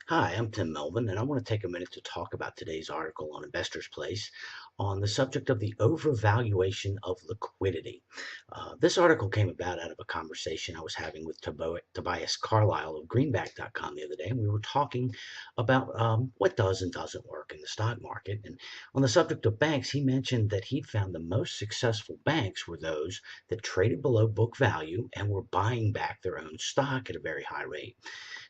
Hi, I'm Tim Melvin, and I want to take a minute to talk about today's article on Investor's Place on the subject of the overvaluation of liquidity. This article came about out of a conversation I was having with Tobias Carlisle of Greenback.com the other day, and we were talking about what does and doesn't work in the stock market. And on the subject of banks, he mentioned that he'd found the most successful banks were those that traded below book value and were buying back their own stock at a very high rate.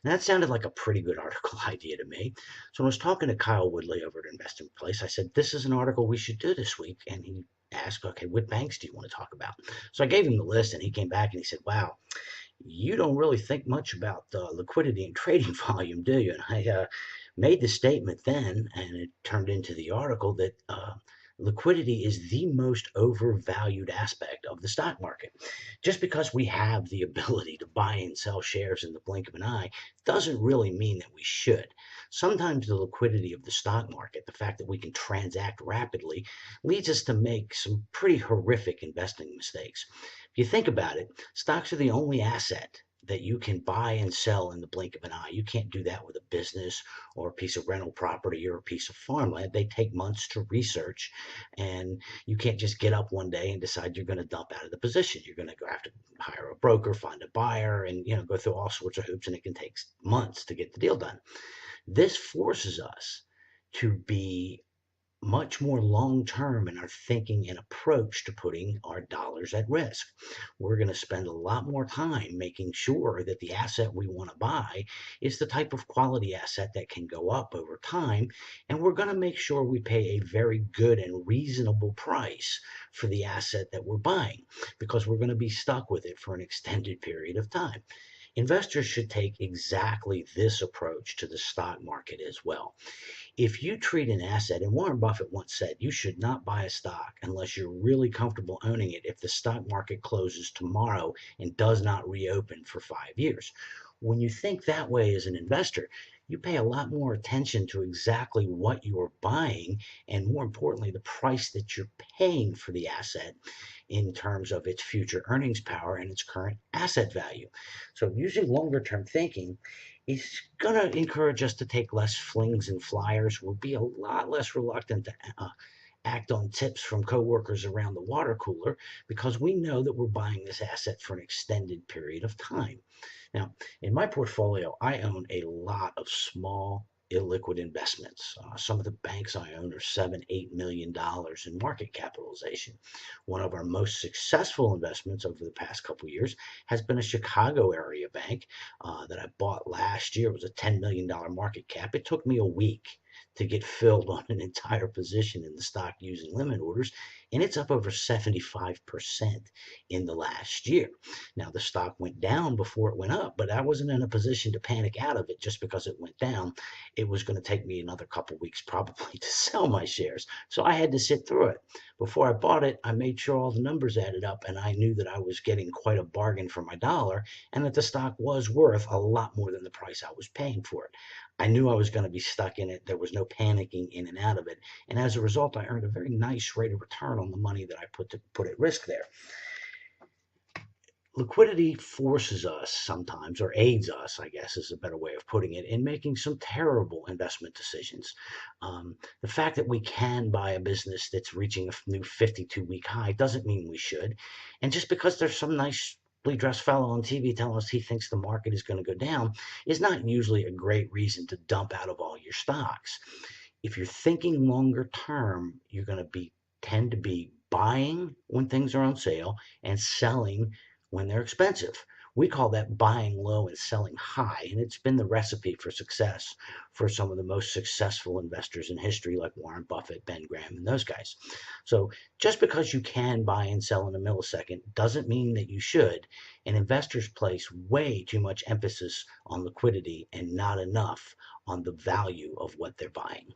And that sounded like a pretty good article idea to me. So when I was talking to Kyle Woodley over at Investing Place, I said, this is an article we should do this week. And he asked, okay, what banks do you want to talk about? So I gave him the list and he came back and he said, wow, you don't really think much about liquidity and trading volume, do you? And I made the statement then, and it turned into the article that liquidity is the most overvalued aspect of the stock market. Just because we have the ability to buy and sell shares in the blink of an eye doesn't really mean that we should. Sometimes the liquidity of the stock market, the fact that we can transact rapidly, leads us to make some pretty horrific investing mistakes. If you think about it, stocks are the only asset that you can buy and sell in the blink of an eye. You can't do that with a business or a piece of rental property or a piece of farmland. They take months to research, and you can't just get up one day and decide you're going to dump out of the position. You're going to have to hire a broker, find a buyer, and go through all sorts of hoops, and it can take months to get the deal done. This forces us to be much more long term in our thinking and approach to putting our dollars at risk. We're going to spend a lot more time making sure that the asset we want to buy is the type of quality asset that can go up over time. And we're going to make sure we pay a very good and reasonable price for the asset that we're buying because we're going to be stuck with it for an extended period of time. Investors should take exactly this approach to the stock market as well. If you treat an asset, and Warren Buffett once said, you should not buy a stock unless you're really comfortable owning it if the stock market closes tomorrow and does not reopen for 5 years. When you think that way as an investor, you pay a lot more attention to exactly what you're buying and, more importantly, the price that you're paying for the asset in terms of its future earnings power and its current asset value. So using longer term thinking is going to encourage us to take less flings and flyers. We'll be a lot less reluctant to act on tips from coworkers around the water cooler because we know that we're buying this asset for an extended period of time. Now, in my portfolio, I own a lot of small illiquid investments. Some of the banks I own are $7, $8 million in market capitalization. One of our most successful investments over the past couple of years has been a Chicago area bank that I bought last year. It was a $10 million market cap. It took me a week to get filled on an entire position in the stock using limit orders, and it's up over 75% in the last year. Now, the stock went down before it went up, but I wasn't in a position to panic out of it just because it went down. It was going to take me another couple weeks probably to sell my shares, so I had to sit through it. Before I bought it, I made sure all the numbers added up, and I knew that I was getting quite a bargain for my dollar and that the stock was worth a lot more than the price I was paying for it. I knew I was going to be stuck in it. There was no panicking in and out of it. And as a result, I earned a very nice rate of return on the money that I put at risk there. Liquidity forces us sometimes, or aids us, I guess is a better way of putting it, in making some terrible investment decisions. The fact that we can buy a business that's reaching a new 52-week high doesn't mean we should. And just because there's some nice dressed fellow on TV telling us he thinks the market is going to go down is not usually a great reason to dump out of all your stocks. If you're thinking longer term, you're going to tend to be buying when things are on sale and selling when they're expensive. We call that buying low and selling high, and it's been the recipe for success for some of the most successful investors in history, like Warren Buffett, Ben Graham, and those guys. So just because you can buy and sell in a millisecond doesn't mean that you should, and investors place way too much emphasis on liquidity and not enough on the value of what they're buying.